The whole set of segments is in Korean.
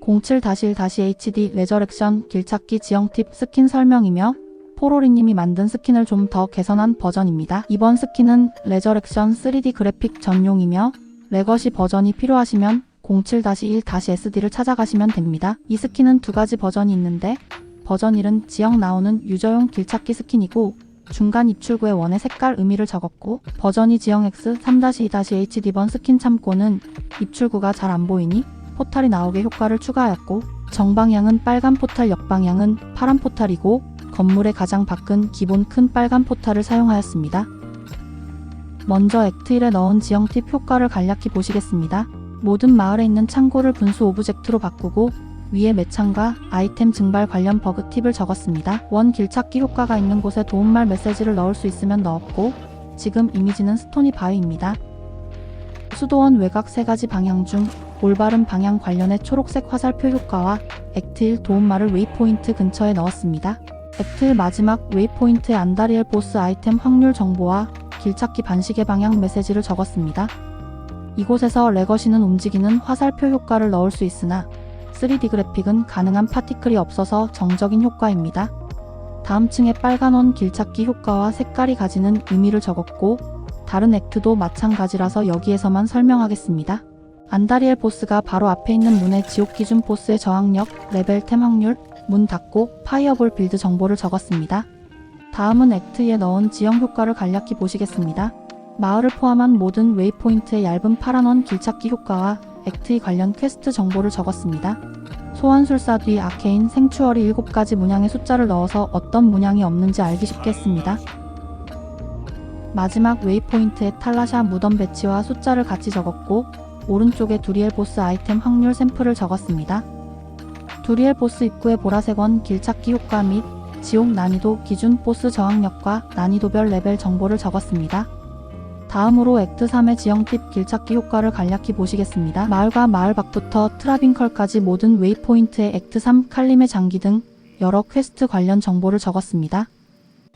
07-1-HD 레저렉션 길찾기 지형 팁 스킨 설명이며 포로리님이 만든 스킨을 좀 더 개선한 버전입니다. 이번 스킨은 레저렉션 3D 그래픽 전용이며 레거시 버전이 필요하시면 07-1-SD를 찾아가시면 됩니다. 이 스킨은 두 가지 버전이 있는데 버전 1은 지형 나오는 유저용 길찾기 스킨이고 중간 입출구에 원의 색깔 의미를 적었고 버전 2 지형 X 3-2-HD번 스킨 참고는 입출구가 잘 안 보이니 포탈이 나오게 효과를 추가하였고 정방향은 빨간 포탈 역방향은 파란 포탈이고 건물의 가장 밖은 기본 큰 빨간 포탈을 사용하였습니다. 먼저 액트 1에 넣은 지형 팁 효과를 간략히 보시겠습니다. 모든 마을에 있는 창고를 분수 오브젝트로 바꾸고 위에 매창과 아이템 증발 관련 버그 팁을 적었습니다. 원 길찾기 효과가 있는 곳에 도움말 메시지를 넣을 수 있으면 넣었고 지금 이미지는 스토니 바위입니다. 수도원 외곽 3가지 방향 중 올바른 방향 관련해 초록색 화살표 효과와 액트 1 도움말을 웨이포인트 근처에 넣었습니다. 액트 1 마지막 웨이포인트에 안다리엘 보스 아이템 확률 정보와 길찾기 반시계 방향 메시지를 적었습니다. 이곳에서 레거시는 움직이는 화살표 효과를 넣을 수 있으나 3D 그래픽은 가능한 파티클이 없어서 정적인 효과입니다. 다음 층에 빨간 원 길찾기 효과와 색깔이 가지는 의미를 적었고 다른 액트도 마찬가지라서 여기에서만 설명하겠습니다. 안다리엘 보스가 바로 앞에 있는 문에 지옥 기준 보스의 저항력, 레벨템 확률, 문 닫고 파이어볼 빌드 정보를 적었습니다. 다음은 액트 2에 넣은 지형 효과를 간략히 보시겠습니다. 마을을 포함한 모든 웨이포인트의 얇은 파란 원 길찾기 효과와 액트 2 관련 퀘스트 정보를 적었습니다. 소환술사 뒤 아케인 생추어리 7가지 문양의 숫자를 넣어서 어떤 문양이 없는지 알기 쉽게 했습니다. 마지막 웨이포인트에 탈라샤 무덤 배치와 숫자를 같이 적었고 오른쪽에 두리엘 보스 아이템 확률 샘플을 적었습니다. 두리엘 보스 입구의 보라색 원 길찾기 효과 및 지옥 난이도 기준 보스 저항력과 난이도별 레벨 정보를 적었습니다. 다음으로 액트 3의 지형 팁 길찾기 효과를 간략히 보시겠습니다. 마을과 마을 밖부터 트라빈컬까지 모든 웨이포인트에 액트 3 칼림의 장기 등 여러 퀘스트 관련 정보를 적었습니다.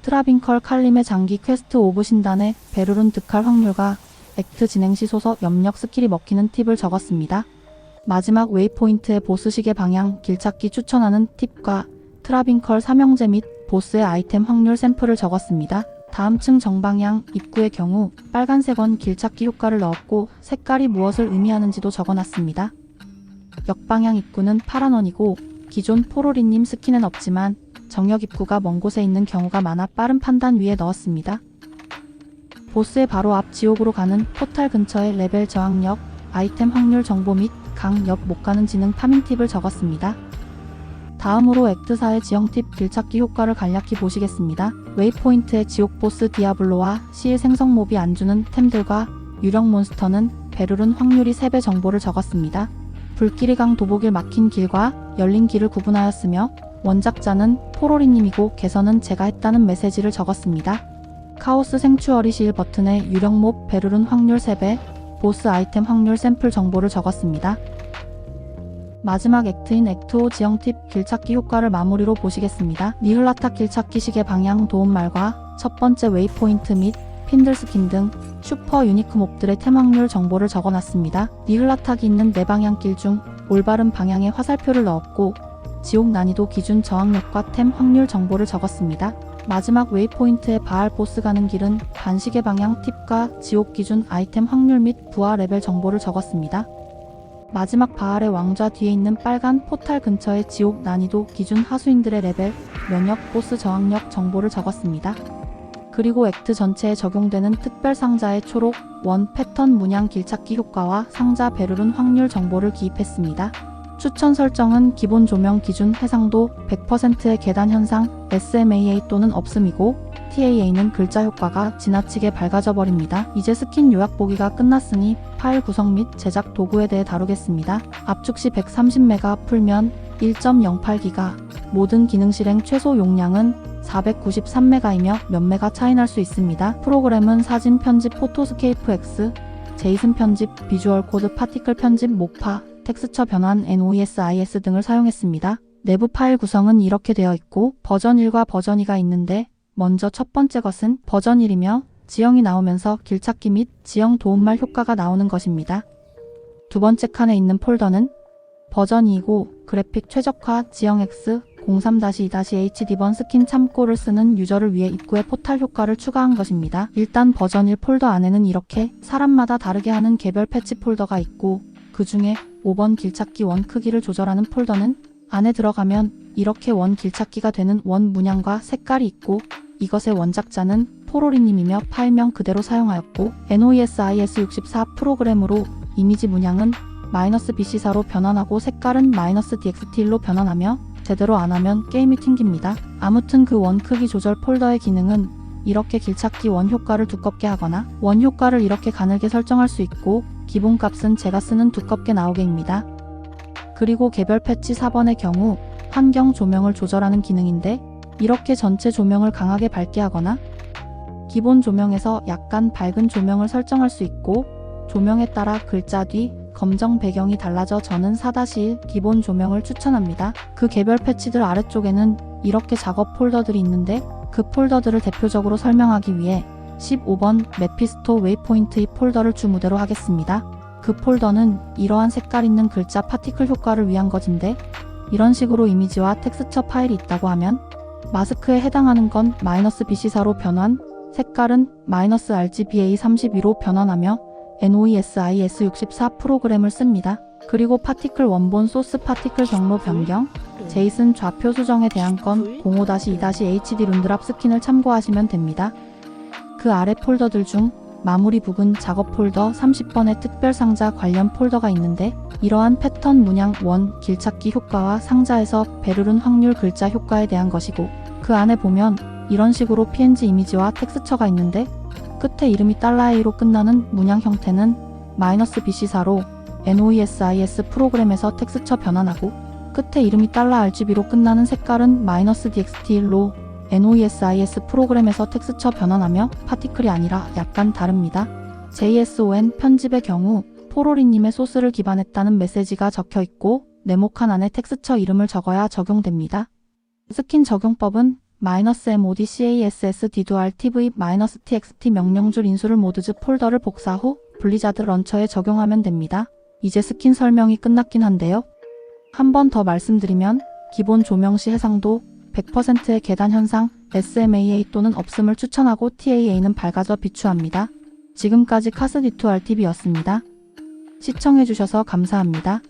트라빈컬 칼림의 장기 퀘스트 오브 신단의 베르룬 득할 확률과 액트 진행 시 소서 염력 스킬이 먹히는 팁을 적었습니다. 마지막 웨이포인트의 보스시계 방향 길찾기 추천하는 팁과 트라빈컬 삼형제 및 보스의 아이템 확률 샘플을 적었습니다. 다음 층 정방향 입구의 경우 빨간색 원 길찾기 효과를 넣었고 색깔이 무엇을 의미하는지도 적어놨습니다. 역방향 입구는 파란 원이고 기존 포로리님 스킨은 없지만 정역 입구가 먼 곳에 있는 경우가 많아 빠른 판단 위에 넣었습니다. 보스의 바로 앞 지옥으로 가는 포탈 근처의 레벨 저항력, 아이템 확률 정보 및 강 옆 못 가는 지능 파밍 팁을 적었습니다. 다음으로 액트 4의 지형 팁 길찾기 효과를 간략히 보시겠습니다. 웨이포인트의 지옥 보스 디아블로와 시일 생성 몹이 안주는 템들과 유령 몬스터는 베르룬 확률이 3배 정보를 적었습니다. 불길이 강 도보길 막힌 길과 열린 길을 구분하였으며 원작자는 포로리님이고 개선은 제가 했다는 메시지를 적었습니다. 카오스 생추어리 시일 버튼에 유령 몹 베르룬 확률 3배, 보스 아이템 확률 샘플 정보를 적었습니다. 마지막 액트인 액트 5 지형 팁 길찾기 효과를 마무리로 보시겠습니다. 니흘라타 길찾기 시계 방향 도움말과 첫 번째 웨이포인트 및 핀들 스킨 등 슈퍼 유니크 몹들의 템 확률 정보를 적어놨습니다. 니흘라탁이 있는 4방향 길 중 올바른 방향에 화살표를 넣었고 지옥 난이도 기준 저항력과 템 확률 정보를 적었습니다. 마지막 웨이포인트의 바알 보스 가는 길은 반시계 방향 팁과 지옥 기준 아이템 확률 및 부하 레벨 정보를 적었습니다. 마지막 바알의 왕좌 뒤에 있는 빨간 포탈 근처의 지옥 난이도 기준 하수인들의 레벨, 면역, 보스 저항력 정보를 적었습니다. 그리고 액트 전체에 적용되는 특별 상자의 초록, 원 패턴 문양 길찾기 효과와 상자 베르룬 확률 정보를 기입했습니다. 추천 설정은 기본 조명 기준 해상도 100%의 계단 현상, SMAA 또는 없음이고 TAA는 글자 효과가 지나치게 밝아져 버립니다. 이제 스킨 요약 보기가 끝났으니 파일 구성 및 제작 도구에 대해 다루겠습니다. 압축 시 130메가, 풀면 1.08기가, 모든 기능 실행 최소 용량은 493메가이며 몇 메가 차이 날 수 있습니다. 프로그램은 사진 편집 포토스케이프 X, 제이슨 편집, 비주얼 코드 파티클 편집, 모파, 텍스처 변환, NOESIS 등을 사용했습니다. 내부 파일 구성은 이렇게 되어 있고 버전 1과 버전 2가 있는데 먼저 첫 번째 것은 버전 1이며 지형이 나오면서 길찾기 및 지형 도움말 효과가 나오는 것입니다. 두 번째 칸에 있는 폴더는 버전 2고 그래픽 최적화 지형 X 03-2-HD번 스킨 참고를 쓰는 유저를 위해 입구에 포탈 효과를 추가한 것입니다. 일단 버전 1 폴더 안에는 이렇게 사람마다 다르게 하는 개별 패치 폴더가 있고 그 중에 5번 길찾기 원 크기를 조절하는 폴더는 안에 들어가면 이렇게 원 길찾기가 되는 원 문양과 색깔이 있고 이것의 원작자는 포로리님이며 파일명 그대로 사용하였고 NOESIS64 프로그램으로 이미지 문양은 -BC4로 변환하고 색깔은 -DXT1로 변환하며 제대로 안하면 게임이 튕깁니다. 아무튼 그 원 크기 조절 폴더의 기능은 이렇게 길찾기 원 효과를 두껍게 하거나 원 효과를 이렇게 가늘게 설정할 수 있고 기본값은 제가 쓰는 두껍게 나오게입니다. 그리고 개별 패치 4번의 경우 환경 조명을 조절하는 기능인데 이렇게 전체 조명을 강하게 밝게 하거나 기본 조명에서 약간 밝은 조명을 설정할 수 있고 조명에 따라 글자 뒤 검정 배경이 달라져 저는 4-1 기본 조명을 추천합니다. 그 개별 패치들 아래쪽에는 이렇게 작업 폴더들이 있는데 그 폴더들을 대표적으로 설명하기 위해 15번 메피스토 웨이포인트 이 폴더를 주무대로 하겠습니다. 그 폴더는 이러한 색깔 있는 글자 파티클 효과를 위한 것인데 이런 식으로 이미지와 텍스처 파일이 있다고 하면 마스크에 해당하는 건 -BC4로 변환, 색깔은 -RGBA32로 변환하며 NOESIS64 프로그램을 씁니다. 그리고 파티클 원본 소스 파티클 경로 변경, 제이슨 좌표 수정에 대한 건 05-2-HD 룬드랍 스킨을 참고하시면 됩니다. 그 아래 폴더들 중 마무리 부분 작업 폴더 30번의 특별 상자 관련 폴더가 있는데 이러한 패턴 문양 원 길찾기 효과와 상자에서 베르른 확률 글자 효과에 대한 것이고 그 안에 보면 이런 식으로 PNG 이미지와 텍스처가 있는데 끝에 이름이 $A로 끝나는 문양 형태는 -BC4로 NOESIS 프로그램에서 텍스처 변환하고 끝에 이름이 $RGB로 끝나는 색깔은 -DXT1로 NOESIS 프로그램에서 텍스처 변환하며 파티클이 아니라 약간 다릅니다. JSON 편집의 경우 포로리님의 소스를 기반했다는 메시지가 적혀 있고 네모칸 안에 텍스처 이름을 적어야 적용됩니다. 스킨 적용법은 -modcassd2rtv-txt 명령줄 인수를 모드즈 폴더를 복사 후 블리자드 런처에 적용하면 됩니다. 이제 스킨 설명이 끝났긴 한데요. 한 번 더 말씀드리면 기본 조명 시 해상도 100%의 계단 현상 SMAA 또는 없음을 추천하고 TAA는 밝아져 비추합니다. 지금까지 카스디2RTV였습니다. 시청해주셔서 감사합니다.